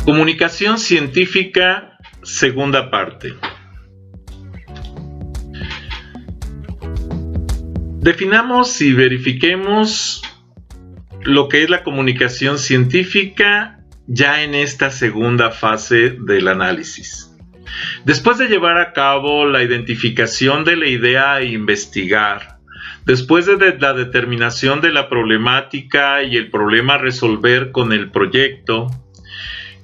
Comunicación científica, segunda parte. Definamos y verifiquemos lo que es la comunicación científica ya en esta segunda fase del análisis. Después de llevar a cabo la identificación de la idea a investigar, después de la determinación de la problemática y el problema a resolver con el proyecto,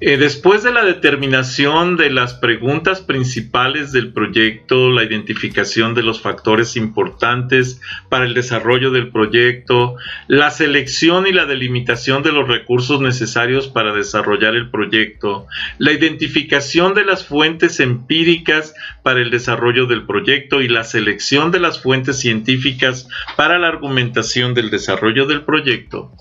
después de la determinación de las preguntas principales del proyecto, la identificación de los factores importantes para el desarrollo del proyecto, la selección y la delimitación de los recursos necesarios para desarrollar el proyecto, la identificación de las fuentes empíricas para el desarrollo del proyecto y la selección de las fuentes científicas para la argumentación del desarrollo del proyecto,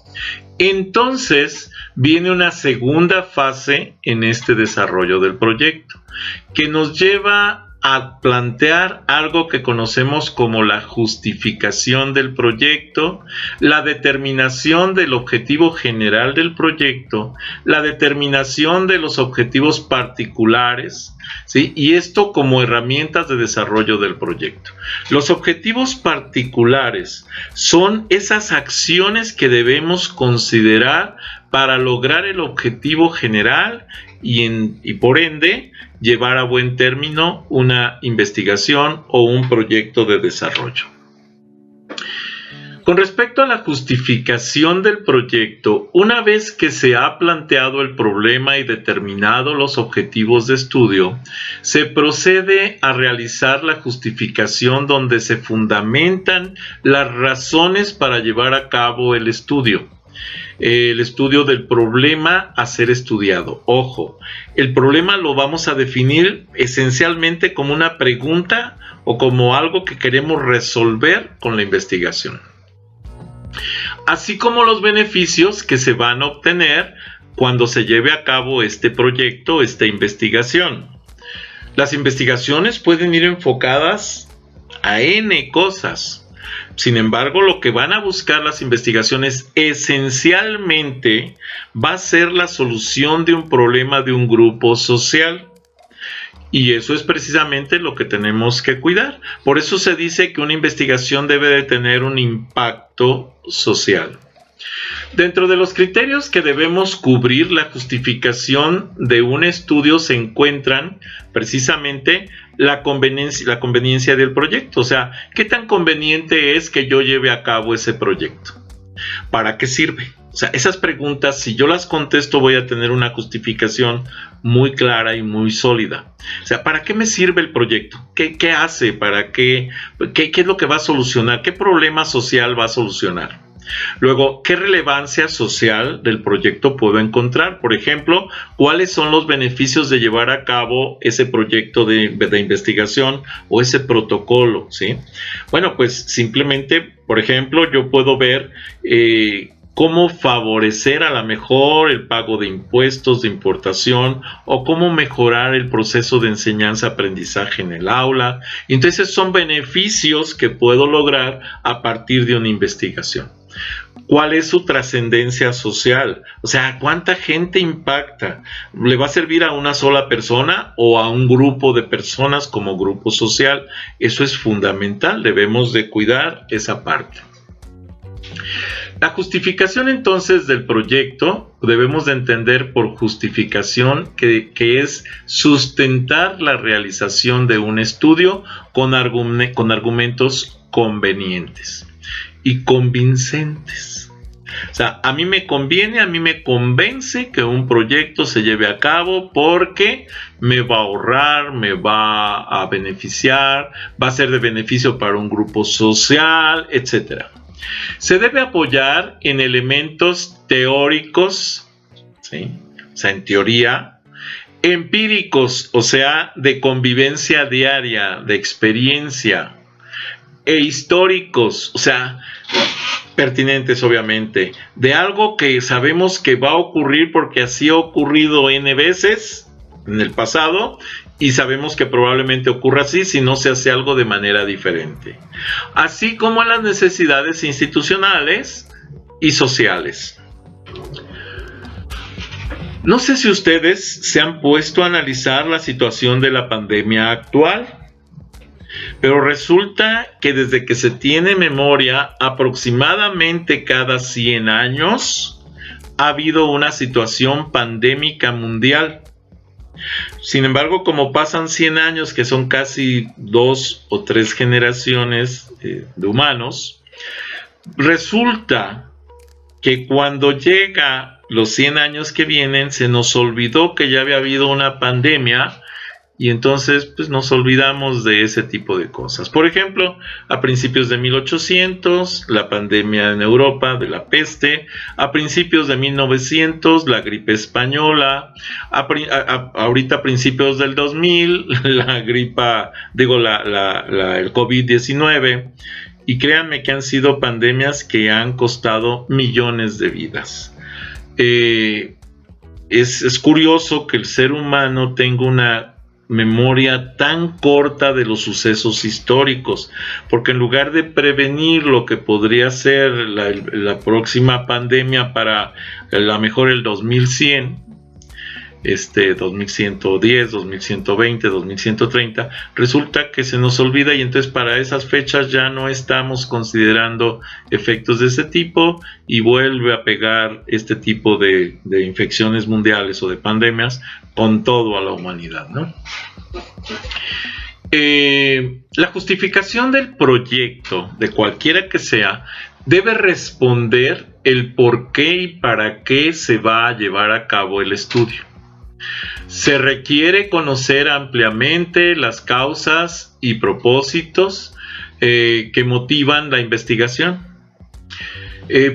entonces viene una segunda fase en este desarrollo del proyecto, que nos lleva a plantear algo que conocemos como la justificación del proyecto, la determinación del objetivo general del proyecto, la determinación de los objetivos particulares, ¿sí? Y esto como herramientas de desarrollo del proyecto. Los objetivos particulares son esas acciones que debemos considerar para lograr el objetivo general y por ende llevar a buen término una investigación o un proyecto de desarrollo. Con respecto a la justificación del proyecto, una vez que se ha planteado el problema y determinado los objetivos de estudio, se procede a realizar la justificación donde se fundamentan las razones para llevar a cabo el estudio del problema a ser estudiado. Ojo, el problema lo vamos a definir esencialmente como una pregunta o como algo que queremos resolver con la investigación, así como los beneficios que se van a obtener cuando se lleve a cabo este proyecto, esta investigación. Las investigaciones pueden ir enfocadas a N cosas. Sin embargo, lo que van a buscar las investigaciones esencialmente va a ser la solución de un problema de un grupo social. Y eso es precisamente lo que tenemos que cuidar. Por eso se dice que una investigación debe de tener un impacto social. Dentro de los criterios que debemos cubrir la justificación de un estudio se encuentran precisamente la conveniencia del proyecto. O sea, ¿qué tan conveniente es que yo lleve a cabo ese proyecto? ¿Para qué sirve? O sea, esas preguntas, si yo las contesto, voy a tener una justificación muy clara y muy sólida. O sea, ¿para qué me sirve el proyecto? ¿Qué hace? ¿Para qué? ¿Qué es lo que va a solucionar? ¿Qué problema social va a solucionar? Luego, ¿qué relevancia social del proyecto puedo encontrar? Por ejemplo, ¿cuáles son los beneficios de llevar a cabo ese proyecto de investigación o ese protocolo? ¿Sí? Bueno, pues simplemente, por ejemplo, yo puedo ver cómo favorecer a lo mejor el pago de impuestos de importación o cómo mejorar el proceso de enseñanza-aprendizaje en el aula. Entonces son beneficios que puedo lograr a partir de una investigación. ¿Cuál es su trascendencia social? O sea, ¿cuánta gente impacta? ¿Le va a servir a una sola persona o a un grupo de personas como grupo social? Eso es fundamental, debemos de cuidar esa parte. La justificación entonces del proyecto debemos de entender por justificación que es sustentar la realización de un estudio con argumentos convenientes y convincentes. O sea, a mí me conviene, a mí me convence que un proyecto se lleve a cabo porque me va a ahorrar, me va a beneficiar, va a ser de beneficio para un grupo social, etc. Se debe apoyar en elementos teóricos, ¿sí? O sea, en teoría, empíricos, o sea, de convivencia diaria, de experiencia, e históricos, o sea, pertinentes obviamente, de algo que sabemos que va a ocurrir porque así ha ocurrido N veces en el pasado y sabemos que probablemente ocurra así si no se hace algo de manera diferente, así como en las necesidades institucionales y sociales. No sé si ustedes se han puesto a analizar la situación de la pandemia actual, pero resulta que desde que se tiene memoria, aproximadamente cada 100 años, ha habido una situación pandémica mundial. Sin embargo, como pasan 100 años, que son casi 2 o 3 generaciones de humanos, resulta que cuando llega los 100 años que vienen, se nos olvidó que ya había habido una pandemia y entonces pues nos olvidamos de ese tipo de cosas. Por ejemplo, a principios de 1800, la pandemia en Europa de la peste; a principios de 1900, la gripe española; ahorita a principios del 2000, la gripa, el COVID-19. Y créanme que han sido pandemias que han costado millones de vidas. Es curioso que el ser humano tenga una memoria tan corta de los sucesos históricos, porque en lugar de prevenir lo que podría ser la próxima pandemia para a lo mejor el 2100, 2110, 2120, 2130, resulta que se nos olvida y entonces para esas fechas ya no estamos considerando efectos de ese tipo y vuelve a pegar este tipo de infecciones mundiales o de pandemias con todo a la humanidad, ¿no? La justificación del proyecto, de cualquiera que sea, debe responder el por qué y para qué se va a llevar a cabo el estudio. Se requiere conocer ampliamente las causas y propósitos que motivan la investigación.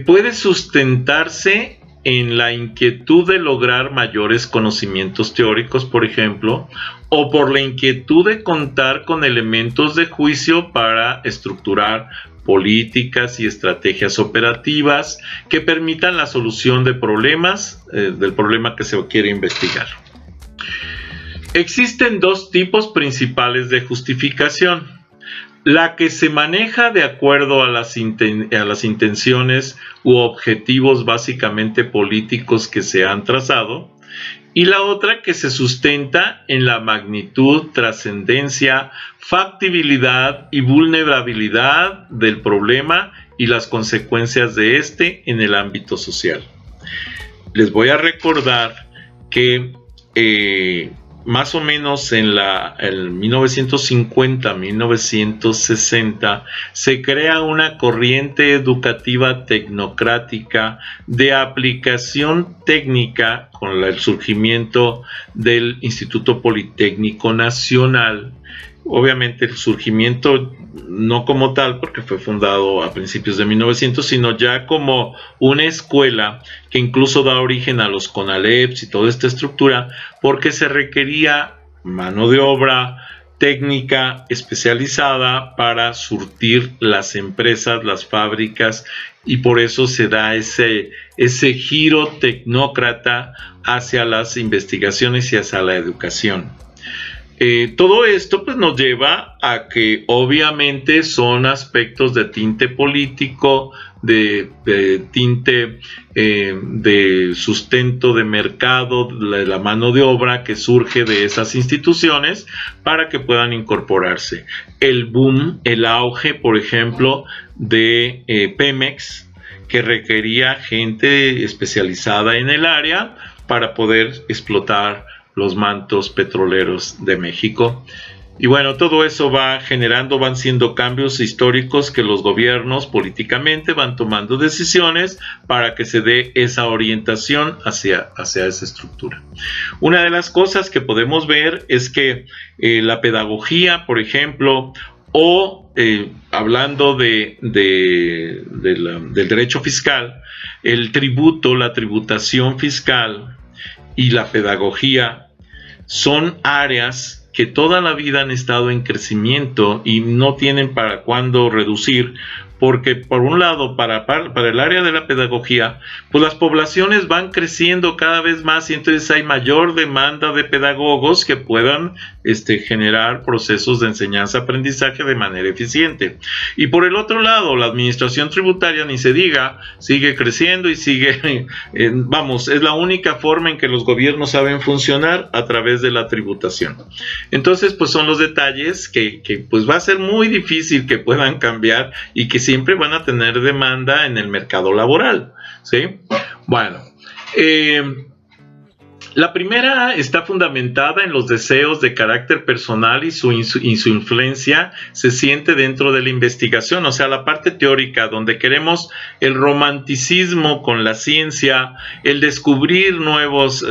Puede sustentarse en la inquietud de lograr mayores conocimientos teóricos, por ejemplo, o por la inquietud de contar con elementos de juicio para estructurar políticas y estrategias operativas que permitan la solución de problemas, del problema que se quiere investigar. Existen dos tipos principales de justificación: la que se maneja de acuerdo a las intenciones u objetivos básicamente políticos que se han trazado, y la otra que se sustenta en la magnitud, trascendencia, factibilidad y vulnerabilidad del problema y las consecuencias de este en el ámbito social. Les voy a recordar que más o menos en 1950-1960 se crea una corriente educativa tecnocrática de aplicación técnica con el surgimiento del Instituto Politécnico Nacional. Obviamente el surgimiento no como tal, porque fue fundado a principios de 1900, sino ya como una escuela que incluso da origen a los CONALEPs y toda esta estructura, porque se requería mano de obra técnica especializada para surtir las empresas, las fábricas, y por eso se da ese giro tecnócrata hacia las investigaciones y hacia la educación. Todo esto pues nos lleva a que obviamente son aspectos de tinte político, de tinte de sustento de mercado, de la mano de obra que surge de esas instituciones para que puedan incorporarse. El boom, el auge, por ejemplo, de Pemex, que requería gente especializada en el área para poder explotar los mantos petroleros de México. Y bueno, todo eso van siendo cambios históricos que los gobiernos políticamente van tomando decisiones para que se dé esa orientación hacia esa estructura. Una de las cosas que podemos ver es que la pedagogía, por ejemplo, o hablando del derecho fiscal, el tributo, la tributación fiscal y la pedagogía son áreas que toda la vida han estado en crecimiento y no tienen para cuándo reducir, porque por un lado, para el área de la pedagogía, pues las poblaciones van creciendo cada vez más y entonces hay mayor demanda de pedagogos que puedan generar procesos de enseñanza-aprendizaje de manera eficiente. Y por el otro lado, la administración tributaria, ni se diga, sigue creciendo y sigue, es la única forma en que los gobiernos saben funcionar, a través de la tributación. Entonces, pues son los detalles que pues va a ser muy difícil que puedan cambiar y que siempre van a tener demanda en el mercado laboral, ¿sí? Bueno, la primera está fundamentada en los deseos de carácter personal y su influencia se siente dentro de la investigación, o sea, la parte teórica, donde queremos el romanticismo con la ciencia, el descubrir nuevas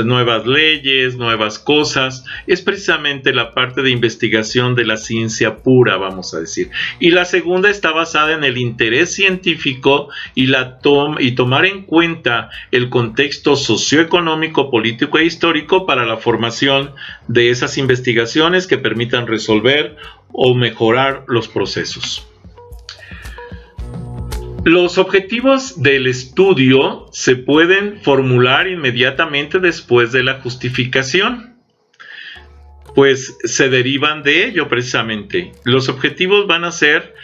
leyes, nuevas cosas, es precisamente la parte de investigación de la ciencia pura, vamos a decir. Y la segunda está basada en el interés científico y tomar en cuenta el contexto socioeconómico, político e histórico para la formación de esas investigaciones que permitan resolver o mejorar los procesos. Los objetivos del estudio se pueden formular inmediatamente después de la justificación, pues se derivan de ello precisamente. Los objetivos van a ser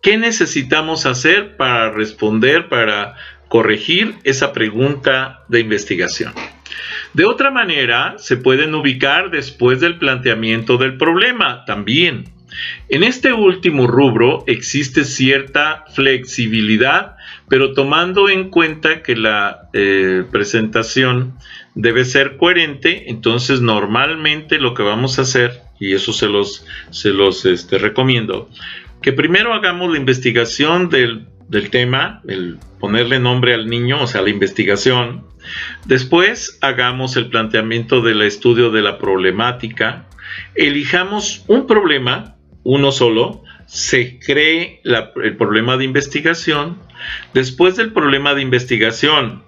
qué necesitamos hacer para responder, para corregir esa pregunta de investigación. De otra manera, se pueden ubicar después del planteamiento del problema también. En este último rubro existe cierta flexibilidad, pero tomando en cuenta que la presentación debe ser coherente, entonces normalmente lo que vamos a hacer, y eso se los recomiendo, que primero hagamos la investigación del tema, el ponerle nombre al niño, o sea, la investigación. Después hagamos el planteamiento del estudio de la problemática, elijamos un problema, uno solo, se cree el problema de investigación. Después del problema de investigación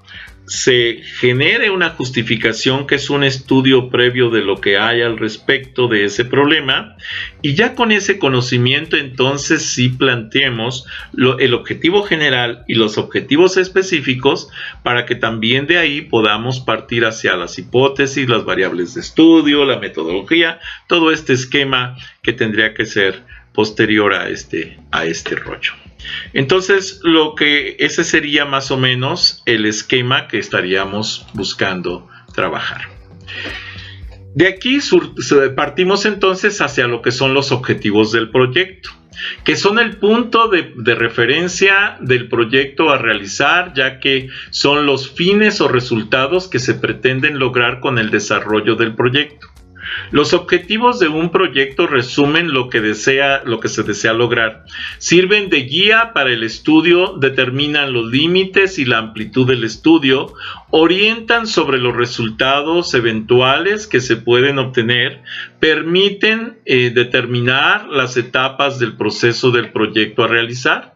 se genere una justificación, que es un estudio previo de lo que hay al respecto de ese problema, y ya con ese conocimiento entonces sí planteemos el objetivo general y los objetivos específicos, para que también de ahí podamos partir hacia las hipótesis, las variables de estudio, la metodología, todo este esquema que tendría que ser posterior a este rollo. Entonces, ese sería más o menos el esquema que estaríamos buscando trabajar. De aquí partimos entonces hacia lo que son los objetivos del proyecto, que son el punto de referencia del proyecto a realizar, ya que son los fines o resultados que se pretenden lograr con el desarrollo del proyecto. Los objetivos de un proyecto resumen lo que se desea lograr. Sirven de guía para el estudio, determinan los límites y la amplitud del estudio, orientan sobre los resultados eventuales que se pueden obtener, permiten determinar las etapas del proceso del proyecto a realizar.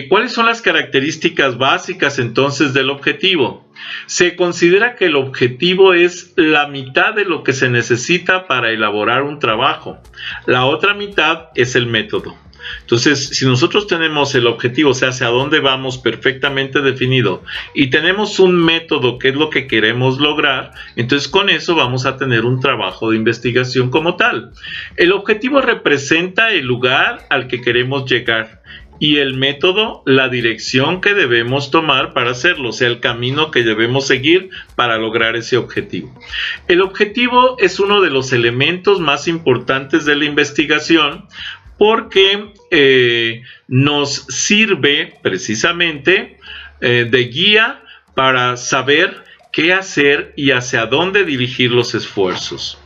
¿Cuáles son las características básicas entonces del objetivo? Se considera que el objetivo es la mitad de lo que se necesita para elaborar un trabajo. La otra mitad es el método. Entonces, si nosotros tenemos el objetivo, o sea, hacia dónde vamos perfectamente definido, y tenemos un método que es lo que queremos lograr, entonces con eso vamos a tener un trabajo de investigación como tal. El objetivo representa el lugar al que queremos llegar, y el método, la dirección que debemos tomar para hacerlo, o sea, el camino que debemos seguir para lograr ese objetivo. El objetivo es uno de los elementos más importantes de la investigación, porque nos sirve precisamente de guía para saber qué hacer y hacia dónde dirigir los esfuerzos.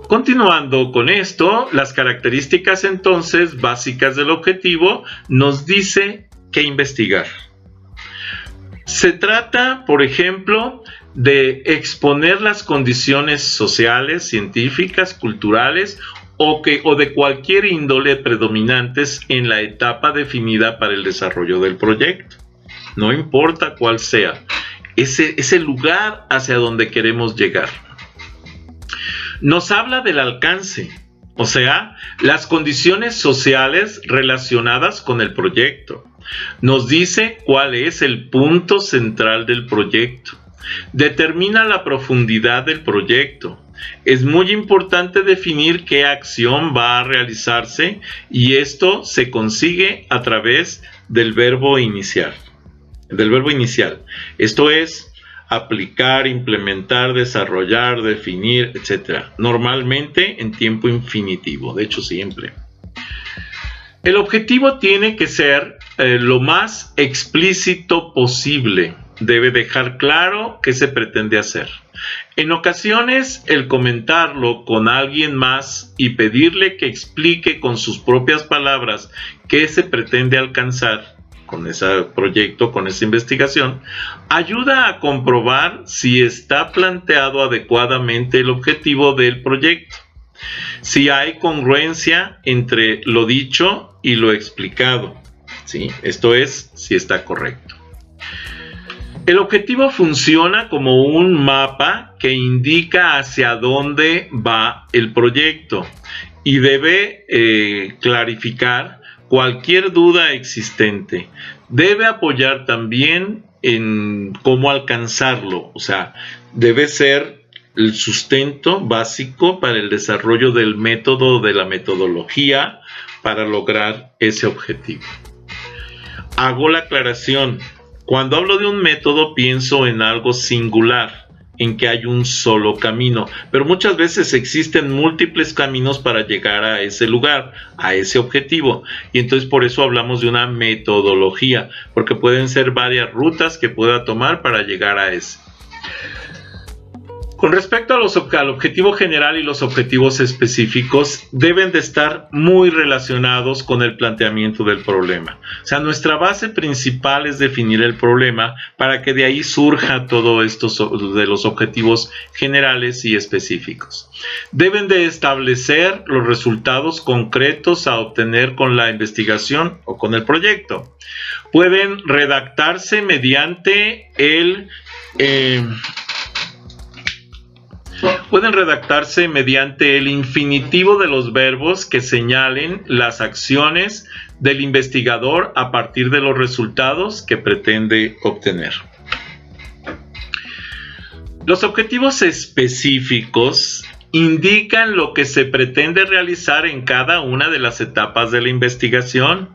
Continuando con esto, las características entonces básicas del objetivo nos dice qué investigar. Se trata, por ejemplo, de exponer las condiciones sociales, científicas, culturales o de cualquier índole predominantes en la etapa definida para el desarrollo del proyecto. No importa cuál sea, es el lugar hacia donde queremos llegar. Nos habla del alcance, o sea, las condiciones sociales relacionadas con el proyecto. Nos dice cuál es el punto central del proyecto. Determina la profundidad del proyecto. Es muy importante definir qué acción va a realizarse y esto se consigue a través del verbo inicial. Esto es aplicar, implementar, desarrollar, definir, etc. Normalmente en tiempo infinitivo, de hecho siempre. El objetivo tiene que ser lo más explícito posible. Debe dejar claro qué se pretende hacer. En ocasiones, el comentarlo con alguien más y pedirle que explique con sus propias palabras qué se pretende alcanzar con ese proyecto, con esa investigación, ayuda a comprobar si está planteado adecuadamente el objetivo del proyecto, si hay congruencia entre lo dicho y lo explicado, ¿sí? Esto es, si está correcto. El objetivo funciona como un mapa que indica hacia dónde va el proyecto y debe clarificar cualquier duda existente. Debe apoyar también en cómo alcanzarlo, o sea, debe ser el sustento básico para el desarrollo del método, de la metodología para lograr ese objetivo. Hago la aclaración. Cuando hablo de un método pienso en algo singular, en que hay un solo camino, pero muchas veces existen múltiples caminos para llegar a ese lugar, a ese objetivo, y entonces por eso hablamos de una metodología, porque pueden ser varias rutas que pueda tomar para llegar a ese. Con respecto al objetivo general y los objetivos específicos, deben de estar muy relacionados con el planteamiento del problema. O sea, nuestra base principal es definir el problema para que de ahí surja todo esto de los objetivos generales y específicos. Deben de establecer los resultados concretos a obtener con la investigación o con el proyecto. Pueden redactarse mediante el infinitivo de los verbos que señalen las acciones del investigador a partir de los resultados que pretende obtener. Los objetivos específicos indican lo que se pretende realizar en cada una de las etapas de la investigación.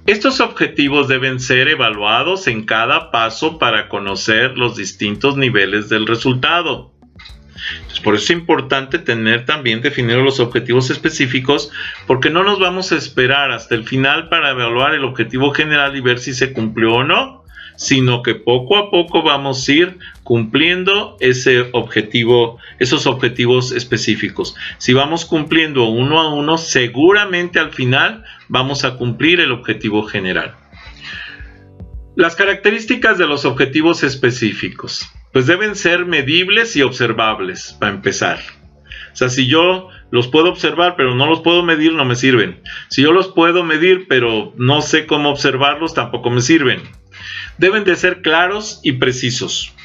Estos objetivos deben ser evaluados en cada paso para conocer los distintos niveles del resultado. Entonces, por eso es importante tener también definidos los objetivos específicos, porque no nos vamos a esperar hasta el final para evaluar el objetivo general y ver si se cumplió o no, sino que poco a poco vamos a ir cumpliendo esos objetivos específicos. Si vamos cumpliendo uno a uno, seguramente al final vamos a cumplir el objetivo general. Las características de los objetivos específicos. Pues deben ser medibles y observables, para empezar. O sea, si yo los puedo observar, pero no los puedo medir, no me sirven. Si yo los puedo medir, pero no sé cómo observarlos, tampoco me sirven. Deben de ser claros y precisos.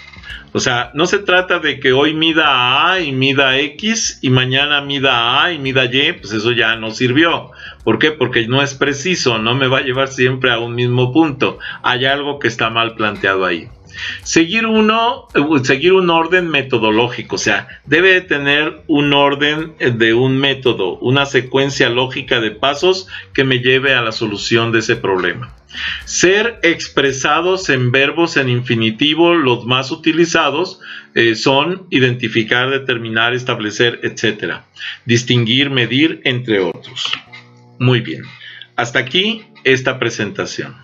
O sea, no se trata de que hoy mida A y mida X y mañana mida A y mida Y, pues eso ya no sirvió. ¿Por qué? Porque no es preciso, no me va a llevar siempre a un mismo punto. Hay algo que está mal planteado ahí. Seguir un orden metodológico, o sea, debe de tener un orden de un método, una secuencia lógica de pasos que me lleve a la solución de ese problema. Ser expresados en verbos en infinitivo, los más utilizados son identificar, determinar, establecer, etc. Distinguir, medir, entre otros. Muy bien. Hasta aquí esta presentación.